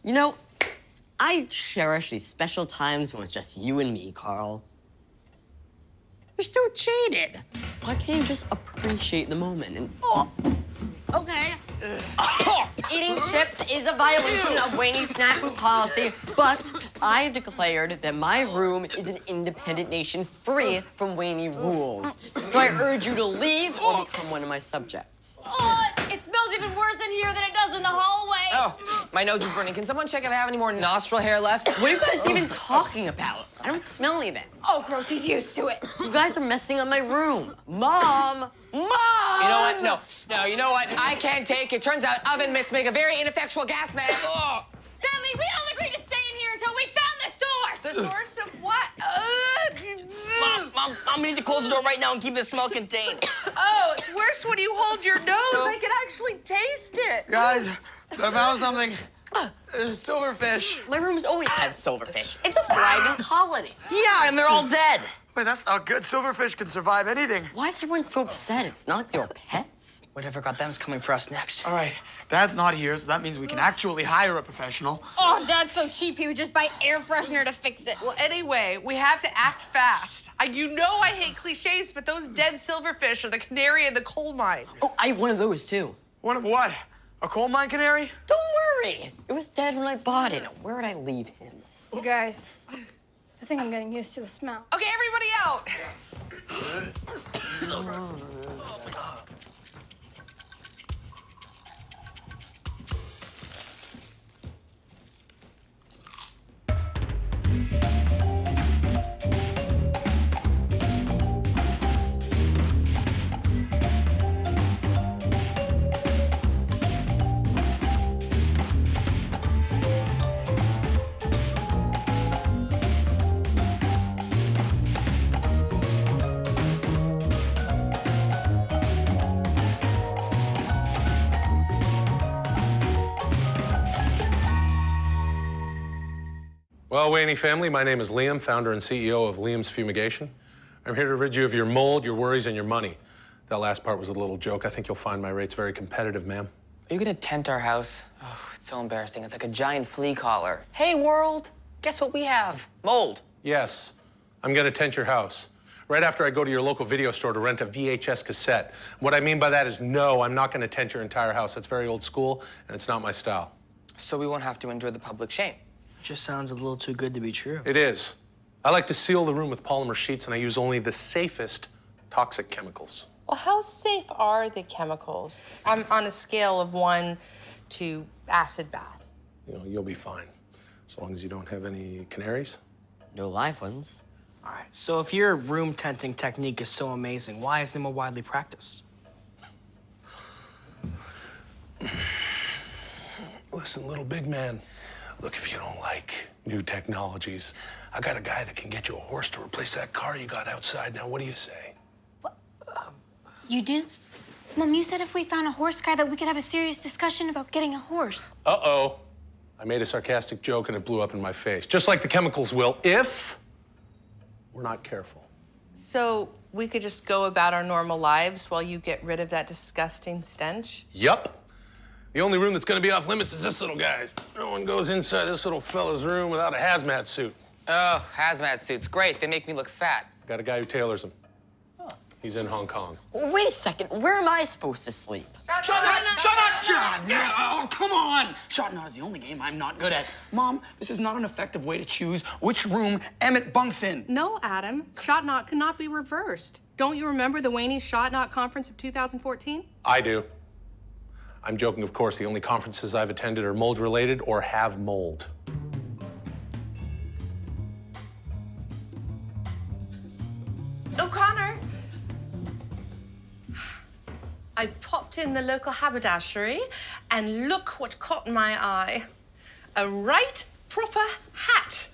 You know, I cherish these special times when it's just you and me, Carl. You're so jaded. Why can't you just appreciate the moment and... Oh, okay. Eating chips is a violation of Wayne's snack food policy, but I have declared that my room is an independent nation free from Wayne rules. So I urge you to leave or become one of my subjects. It smells even worse in here than it does in the hallway. Oh, my nose is burning. Can someone check if I have any more nostril hair left? What are you guys even talking about? I don't smell anything. Oh, gross, he's used to it. You guys are messing up my room. Mom! Mom! You know what? No, you know what? I can't take it. Turns out oven mitts make a very ineffectual gas mask. Oh. Stanley, we all agreed to stay in here until we found the source. The source of what? Mom, we need to close the door right now and keep this smell contained. Oh, it's worse when you hold your nose. I can actually taste it. Guys, I found something. Silverfish. My room's always had silverfish. It's a thriving colony. Yeah, and they're all dead. Wait, that's not good. Silverfish can survive anything. Why is everyone so upset? It's not your pets. Whatever got them's coming for us next. All right, Dad's not here, so that means we can actually hire a professional. Oh, Dad's so cheap, he would just buy air freshener to fix it. Well, anyway, we have to act fast. You know I hate cliches, but those dead silverfish are the canary in the coal mine. Oh, I have one of those, too. One of what? A coal mine canary? Don't worry. It was dead when I bought it. Where would I leave him? You guys, I think I'm getting used to the smell. Okay, everybody out. Well, Wayne family, my name is Liam, founder and CEO of Liam's Fumigation. I'm here to rid you of your mold, your worries, and your money. That last part was a little joke. I think you'll find my rates very competitive, ma'am. Are you gonna tent our house? Oh, it's so embarrassing. It's like a giant flea collar. Hey, world, guess what we have? Mold. Yes, I'm gonna tent your house. Right after I go to your local video store to rent a VHS cassette. What I mean by that is no, I'm not gonna tent your entire house. That's very old school, and it's not my style. So we won't have to endure the public shame. Just sounds a little too good to be true. It is. I like to seal the room with polymer sheets, and I use only the safest toxic chemicals. Well, how safe are the chemicals? I'm on a scale of 1 to acid bath. You know, you'll be fine, as long as you don't have any canaries. No live ones. All right, so if your room tenting technique is so amazing, why isn't it more widely practiced? Listen, little big man, look, if you don't like new technologies, I got a guy that can get you a horse to replace that car you got outside. Now, what do you say? You do? Mom, you said if we found a horse guy that we could have a serious discussion about getting a horse. Uh-oh. I made a sarcastic joke and it blew up in my face, just like the chemicals will if we're not careful. So we could just go about our normal lives while you get rid of that disgusting stench? Yup. The only room that's gonna be off limits is this little guy's. No one goes inside this little fella's room without a hazmat suit. Oh, hazmat suits, great. They make me look fat. Got a guy who tailors them. He's in Hong Kong. Wait a second. Where am I supposed to sleep? Shot not! Yes. Oh, come on! Shot not is the only game I'm not good at. Mom, this is not an effective way to choose which room Emmett bunks in. No, Adam. Shot Knot cannot be reversed. Don't you remember the Waney Shot Knot Conference of 2014? I do. I'm joking, of course. The only conferences I've attended are mold-related or have mold. O'Connor! I popped in the local haberdashery, and look what caught my eye. A right proper hat.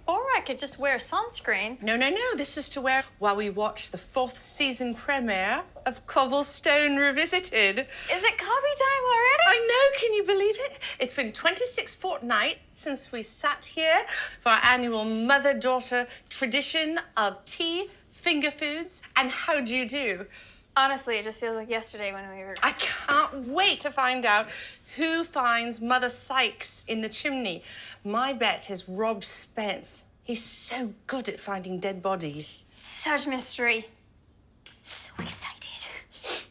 Or I could just wear sunscreen. No, this is to wear while we watch the 4th season premiere of Cobblestone Revisited. Is it coffee time already? I know, can you believe it? It's been 26 fortnight since we sat here for our annual mother-daughter tradition of tea, finger foods, and how do you do? Honestly, it just feels like yesterday when we were... I can't wait to find out Who finds Mother Sykes in the chimney? My bet is Rob Spence. He's so good at finding dead bodies. Such mystery. So excited.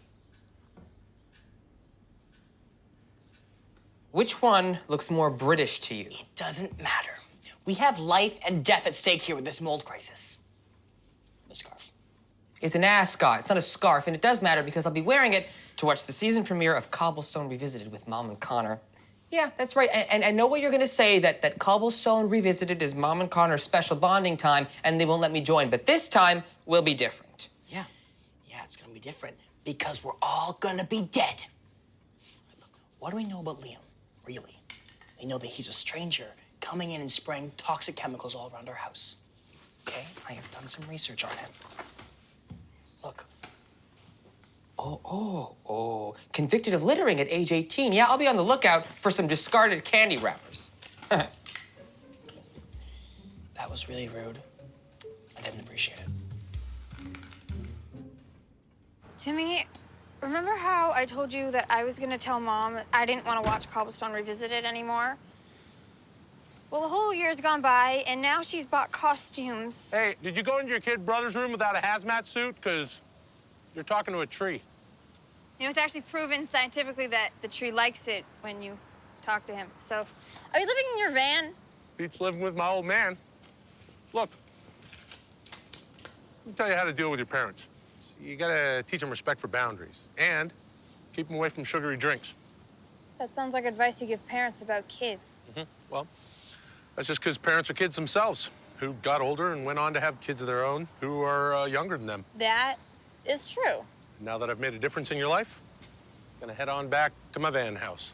Which one looks more British to you? It doesn't matter. We have life and death at stake here with this mold crisis. The scarf. It's an ascot. It's not a scarf, and it does matter because I'll be wearing it to watch the season premiere of Cobblestone Revisited with Mom and Connor. Yeah, that's right. And I know what you're gonna say, that Cobblestone Revisited is Mom and Connor's special bonding time, and they won't let me join. But this time will be different. Yeah, it's gonna be different because we're all gonna be dead. Look, what do we know about Liam, really? We know that he's a stranger coming in and spraying toxic chemicals all around our house. Okay, I have done some research on him. Look. Oh, convicted of littering at age 18. Yeah, I'll be on the lookout for some discarded candy wrappers. That was really rude. I didn't appreciate it. Timmy, remember how I told you that I was gonna tell Mom that I didn't want to watch Cobblestone Revisited anymore? Well, the whole year's gone by, and now she's bought costumes. Hey, did you go into your kid brother's room without a hazmat suit? Because you're talking to a tree. You know, it's actually proven scientifically that the tree likes it when you talk to him. So, are you living in your van? Beats living with my old man. Look, let me tell you how to deal with your parents. You gotta teach them respect for boundaries and keep them away from sugary drinks. That sounds like advice you give parents about kids. Well, that's just because parents are kids themselves who got older and went on to have kids of their own who are younger than them. That is true. Now that I've made a difference in your life, I'm gonna head on back to my van house.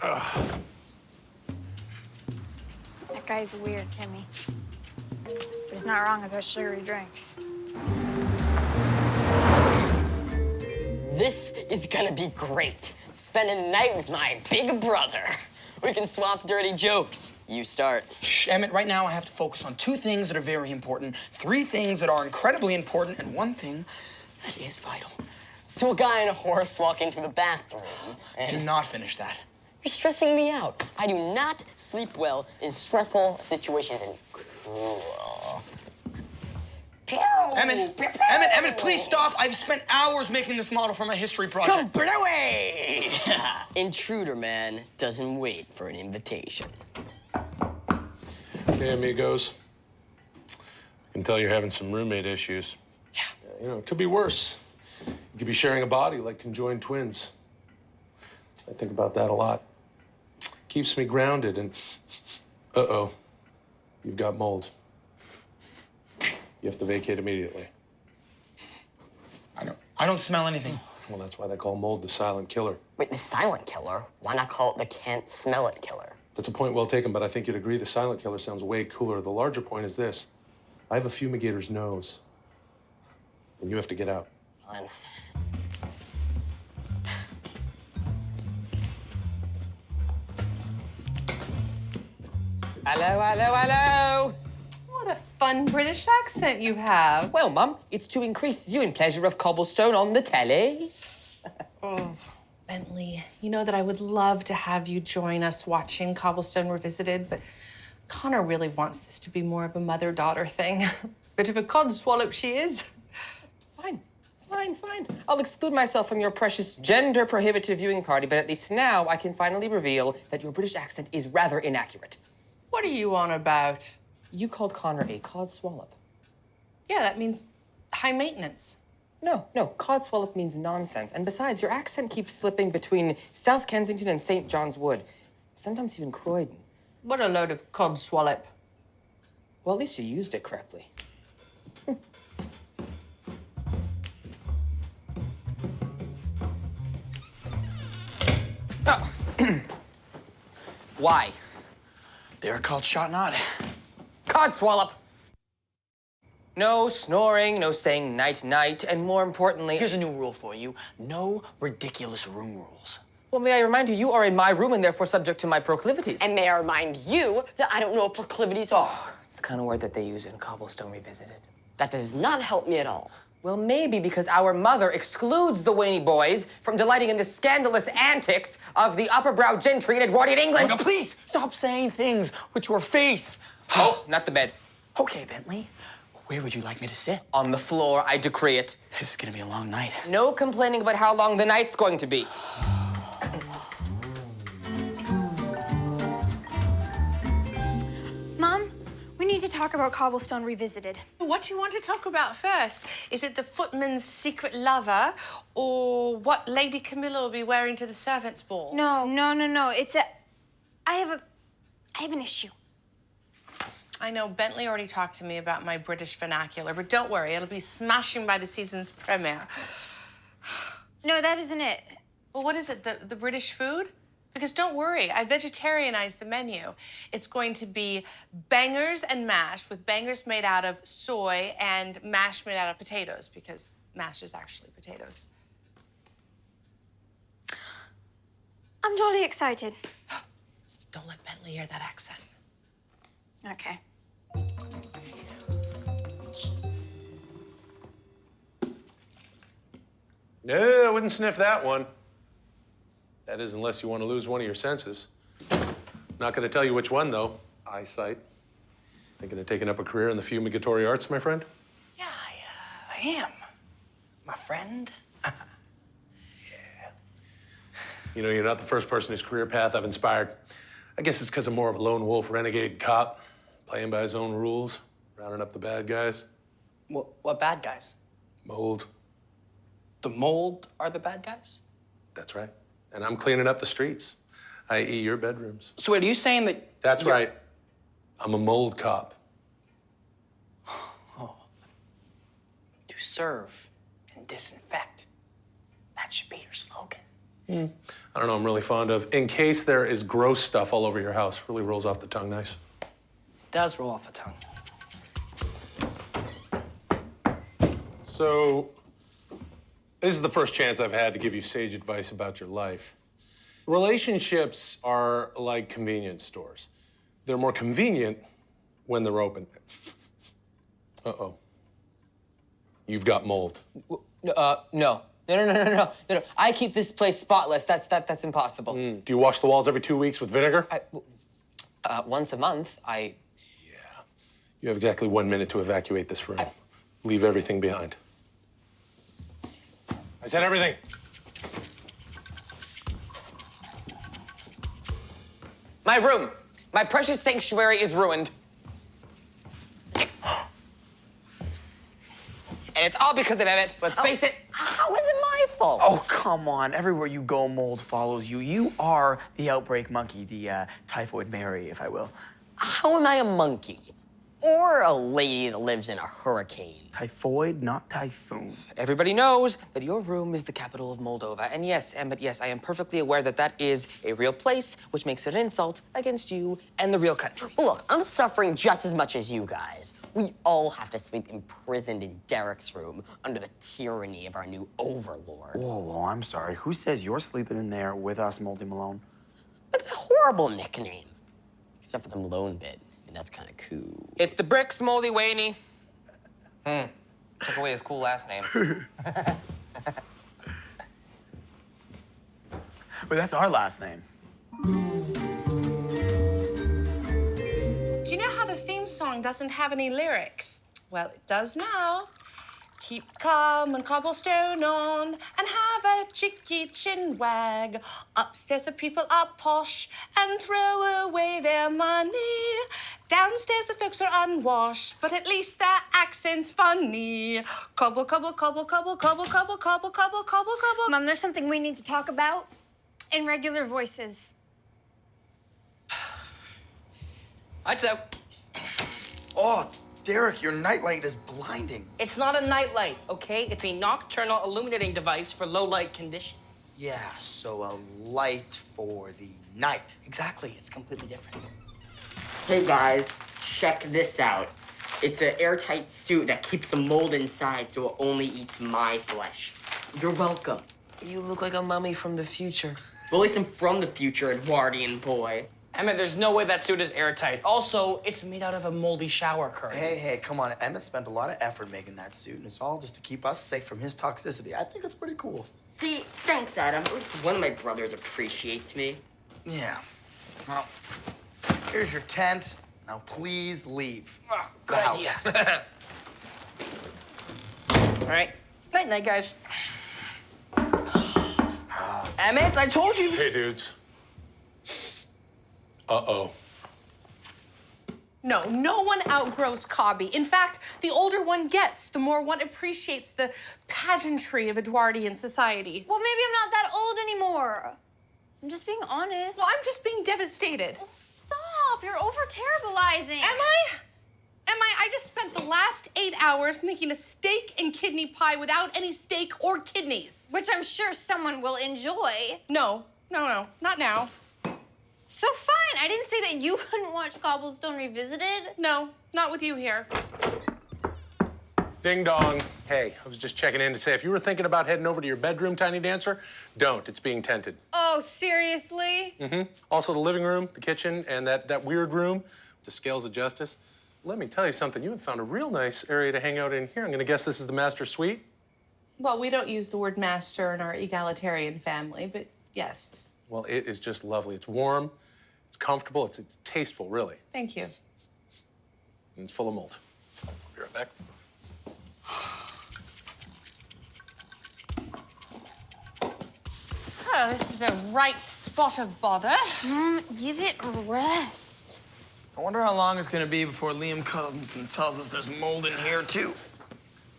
That guy's weird, Timmy. But he's not wrong about sugary drinks. This is gonna be great. Spending the night with my big brother. We can swap dirty jokes. You start. Shh, Emmett, right now I have to focus on 2 things that are very important, 3 things that are incredibly important, and 1 thing that is vital. So a guy on a horse walking to the bathroom. And Do not finish that. You're stressing me out. I do not sleep well in stressful situations and cool. Pew! Emmett, please stop. I've spent hours making this model for my history project. Kablowy! Intruder man doesn't wait for an invitation. Hey, amigos. I can tell you're having some roommate issues. Yeah. You know, it could be worse. You could be sharing a body like conjoined twins. I think about that a lot. Keeps me grounded and... Uh-oh. You've got mold. You have to vacate immediately. I don't smell anything. Well, that's why they call mold the silent killer. Wait, the silent killer? Why not call it the can't smell it killer? That's a point well taken, but I think you'd agree the silent killer sounds way cooler. The larger point is this. I have a fumigator's nose. And you have to get out. Fine. Hello. What a fun British accent you have. Well, Mum, it's to increase viewing pleasure of Cobblestone on the telly. Bentley, you know that I would love to have you join us watching Cobblestone Revisited, but Connor really wants this to be more of a mother-daughter thing. Bit of a codswallop she is. Fine. I'll exclude myself from your precious gender-prohibitive viewing party, but at least now I can finally reveal that your British accent is rather inaccurate. What are you on about? You called Connor a codswallop. Yeah, that means high maintenance. No, codswallop means nonsense. And besides, your accent keeps slipping between South Kensington and St. John's Wood. Sometimes even Croydon. What a load of codswallop. Well, at least you used it correctly. Oh. Why? They're called shot not. Codswallop! No snoring, no saying night-night, and more importantly... Here's a new rule for you. No ridiculous room rules. Well, may I remind you, you are in my room and therefore subject to my proclivities. And may I remind you that I don't know what proclivities are. It's the kind of word that they use in Cobblestone Revisited. That does not help me at all. Well, maybe because our mother excludes the Waney boys from delighting in the scandalous antics of the upper-brow gentry in Edwardian England. Oh, no, please stop saying things with your face. Oh, not the bed. Okay, Bentley. Where would you like me to sit? On the floor, I decree it. This is gonna be a long night. No complaining about how long the night's going to be. Mom, we need to talk about Cobblestone Revisited. What do you want to talk about first? Is it the footman's secret lover, or what Lady Camilla will be wearing to the servants' ball? No. I have an issue. I know Bentley already talked to me about my British vernacular, but don't worry, it'll be smashing by the season's premiere. No, that isn't it. Well, what is it, the British food? Because don't worry, I vegetarianized the menu. It's going to be bangers and mash, with bangers made out of soy and mash made out of potatoes, because mash is actually potatoes. I'm totally excited. Don't let Bentley hear that accent. Okay. No, I wouldn't sniff that one. That is, unless you want to lose one of your senses. Not going to tell you which one, though. Eyesight. Thinking of taking up a career in the fumigatory arts, my friend? Yeah, I am. My friend. You know, you're not the first person whose career path I've inspired. I guess it's because I'm more of a lone wolf renegade cop, playing by his own rules, rounding up the bad guys. What bad guys? Mold. The mold are the bad guys? That's right. And I'm cleaning up the streets, i.e. your bedrooms. So wait, are you saying that... That's right. I'm a mold cop. Oh. To serve and disinfect. That should be your slogan. I don't know, I'm really fond of, in case there is gross stuff all over your house. Really rolls off the tongue nice. It does roll off the tongue. So, this is the first chance I've had to give you sage advice about your life. Relationships are like convenience stores. They're more convenient when they're open. Uh-oh. You've got mold. No. No. I keep this place spotless. That's impossible. Do you wash the walls every 2 weeks with vinegar? Once a month, Yeah. You have exactly 1 minute to evacuate this room. Leave everything behind. I said everything. My room, my precious sanctuary is ruined. And it's all because of Emmett. Let's face it. How is it my fault? Oh, come on. Everywhere you go, mold follows you. You are the outbreak monkey, the typhoid Mary, if I will. How am I a monkey? Or a lady that lives in a hurricane? Typhoid, not typhoon. Everybody knows that your room is the capital of Moldova. And yes, Emmett, yes, I am perfectly aware that that is a real place, which makes it an insult against you and the real country. Look, I'm suffering just as much as you guys. We all have to sleep imprisoned in Derek's room under the tyranny of our new overlord. Whoa, I'm sorry. Who says you're sleeping in there with us, Moldy Malone? That's a horrible nickname. Except for the Malone bit, and that's kind of cool. Hit the bricks, Moldy Waney. Took away his cool last name. But that's our last name. Do you know how the theme song doesn't have any lyrics? Well, it does now. Keep calm and cobblestone on and have a cheeky chin wag. Upstairs the people are posh and throw away their money. Downstairs the folks are unwashed, but at least their accent's funny. Cobble, cobble, cobble, cobble, cobble, cobble, cobble, cobble, cobble, cobble. Mom, there's something we need to talk about in regular voices. I'd say. Oh, Derek, your nightlight is blinding. It's not a nightlight, okay? It's a nocturnal illuminating device for low light conditions. Yeah, so a light for the night. Exactly, it's completely different. Hey guys, check this out. It's an airtight suit that keeps the mold inside so it only eats my flesh. You're welcome. You look like a mummy from the future. Well, at least I'm from the future, Edwardian boy. Emmett, there's no way that suit is airtight. Also, it's made out of a moldy shower curtain. Hey, come on. Emmett spent a lot of effort making that suit, and it's all just to keep us safe from his toxicity. I think it's pretty cool. See, thanks, Adam. At least one of my brothers appreciates me. Yeah. Well, here's your tent. Now, please leave the good house. All right. Night-night, guys. Emmett, I told you. Hey, dudes. Uh-oh. No, no one outgrows Cobby. In fact, the older one gets, the more one appreciates the pageantry of Edwardian society. Well, maybe I'm not that old anymore. I'm just being honest. Well, I'm just being devastated. Well, stop. You're over-terribilizing. Am I? I just spent the last 8 hours making a steak and kidney pie without any steak or kidneys. Which I'm sure someone will enjoy. No, not now. So fine. I didn't say that you couldn't watch Cobblestone Revisited. No, not with you here. Ding dong. Hey, I was just checking in to say if you were thinking about heading over to your bedroom, Tiny Dancer, don't. It's being tented. Oh, seriously? Mm-hmm. Also, the living room, the kitchen, and that weird room, the scales of justice. Let me tell you something. You have found a real nice area to hang out in here. I'm going to guess this is the master suite. Well, we don't use the word master in our egalitarian family, but yes. Well, it is just lovely. It's warm, it's comfortable, it's tasteful, really. Thank you. And it's full of mold. Be right back. Oh, this is a right spot of bother. Give it a rest. I wonder how long it's gonna be before Liam comes and tells us there's mold in here, too.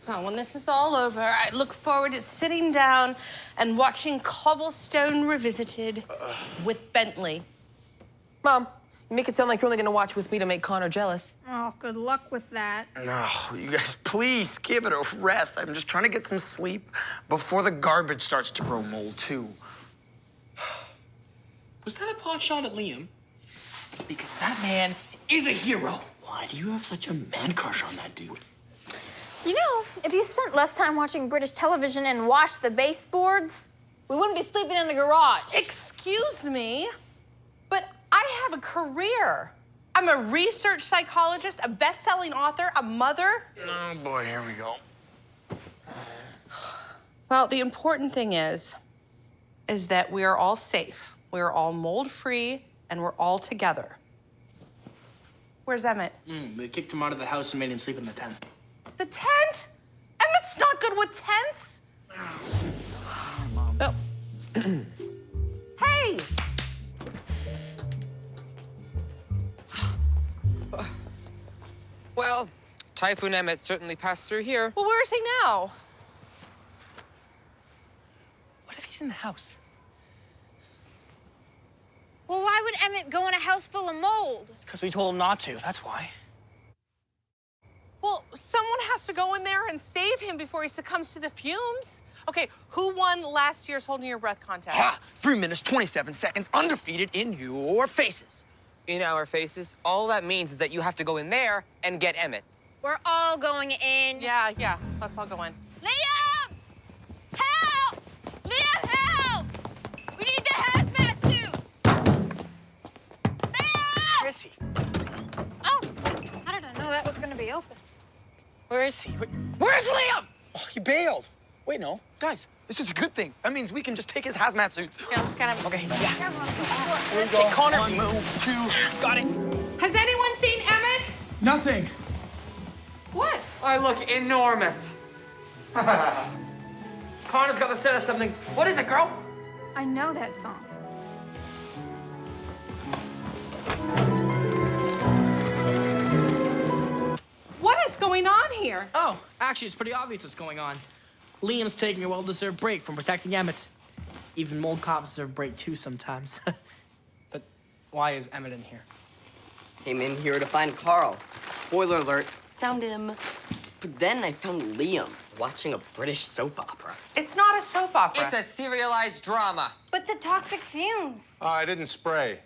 Well, when this is all over, I look forward to sitting down and watching Cobblestone Revisited with Bentley. Mom, you make it sound like you're only gonna watch with me to make Connor jealous. Oh, good luck with that. No, you guys, please give it a rest. I'm just trying to get some sleep before the garbage starts to grow mold, too. Was that a pot shot at Liam? Because that man is a hero. Why do you have such a man crush on that dude? You know, if you spent less time watching British television and washed the baseboards, we wouldn't be sleeping in the garage. Excuse me, but I have a career. I'm a research psychologist, a best-selling author, a mother. Oh, boy, here we go. Well, the important thing is that we are all safe. We are all mold-free, and we're all together. Where's Emmett? They kicked him out of the house and made him sleep in the tent. The tent? Emmett's not good with tents. Oh. Hey! Well, Typhoon Emmett certainly passed through here. Well, where is he now? What if he's in the house? Well, why would Emmett go in a house full of mold? It's because we told him not to, that's why. Well, someone has to go in there and save him before he succumbs to the fumes. Okay, who won last year's Holding Your Breath contest? Ha! 3 minutes, 27 seconds, undefeated in your faces. In our faces, all that means is that you have to go in there and get Emmett. We're all going in. Yeah, let's all go in. Liam! Help! Liam, help! We need the hazmat suits! Liam! Where is he? Oh, I didn't know that was gonna be open. Where is he? Where's Liam? Oh, he bailed. Wait, no. Guys, this is a good thing. That means we can just take his hazmat suits. Yeah, let's get him. Okay, yeah. Here we go. Hey, Connor. 1, 2. Got it. Has anyone seen Emmett? Nothing. What? I look enormous. Connor's got the set of something. What is it, girl? I know that song. What is going on here? Oh, actually, it's pretty obvious what's going on. Liam's taking a well-deserved break from protecting Emmett. Even mold cops deserve a break, too, sometimes. But why is Emmett in here? Came in here to find Carl. Spoiler alert, found him. But then I found Liam watching a British soap opera. It's not a soap opera. It's a serialized drama. But the toxic fumes. I didn't spray.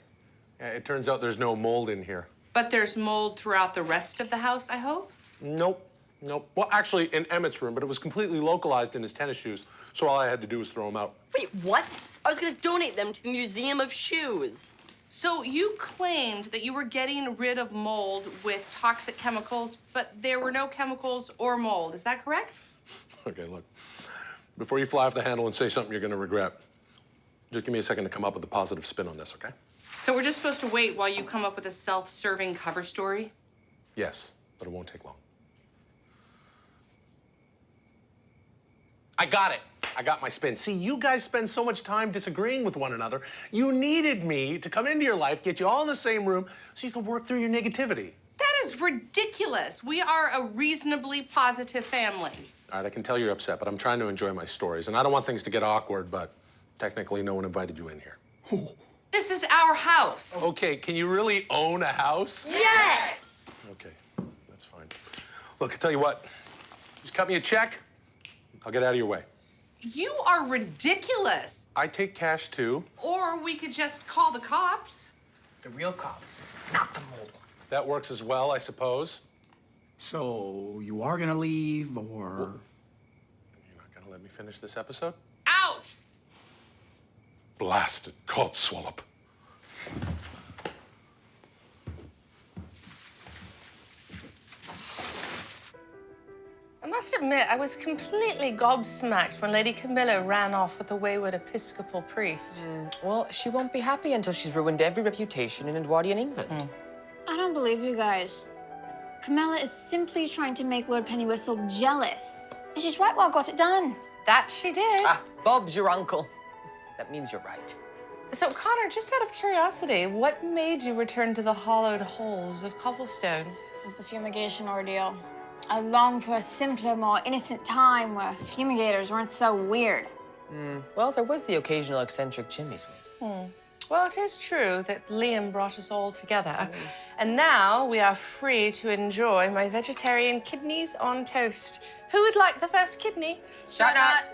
Yeah, it turns out there's no mold in here. But there's mold throughout the rest of the house, I hope? Nope. Well, actually, in Emmett's room, but it was completely localized in his tennis shoes, so all I had to do was throw them out. Wait, what? I was gonna donate them to the Museum of Shoes. So you claimed that you were getting rid of mold with toxic chemicals, but there were no chemicals or mold. Is that correct? Okay, look. Before you fly off the handle and say something you're gonna regret, just give me a second to come up with a positive spin on this, okay? So we're just supposed to wait while you come up with a self-serving cover story? Yes, but it won't take long. I got it. I got my spin. See, you guys spend so much time disagreeing with one another. You needed me to come into your life, get you all in the same room, so you could work through your negativity. That is ridiculous. We are a reasonably positive family. All right, I can tell you're upset, but I'm trying to enjoy my stories, and I don't want things to get awkward, but technically no one invited you in here. This is our house. Okay, can you really own a house? Yes! Okay, that's fine. Look, I tell you what, just cut me a check. I'll get out of your way. You are ridiculous. I take cash too. Or we could just call the cops. The real cops, not the mold ones. That works as well, I suppose. So, you are gonna leave, or? You're not gonna let me finish this episode? Out! Blasted codswallop. I must admit, I was completely gobsmacked when Lady Camilla ran off with the wayward Episcopal priest. Well, she won't be happy until she's ruined every reputation in Edwardian England. I don't believe you guys. Camilla is simply trying to make Lord Pennywhistle jealous. And she's right well got it done. That she did. Ah, Bob's your uncle. That means you're right. So, Connor, just out of curiosity, what made you return to the hollowed halls of cobblestone? It was the fumigation ordeal. I longed for a simpler, more innocent time where fumigators weren't so weird. Well, there was the occasional eccentric chimney sweep. Well, it is true that Liam brought us all together. And now we are free to enjoy my vegetarian kidneys on toast. Who would like the first kidney? Shut up.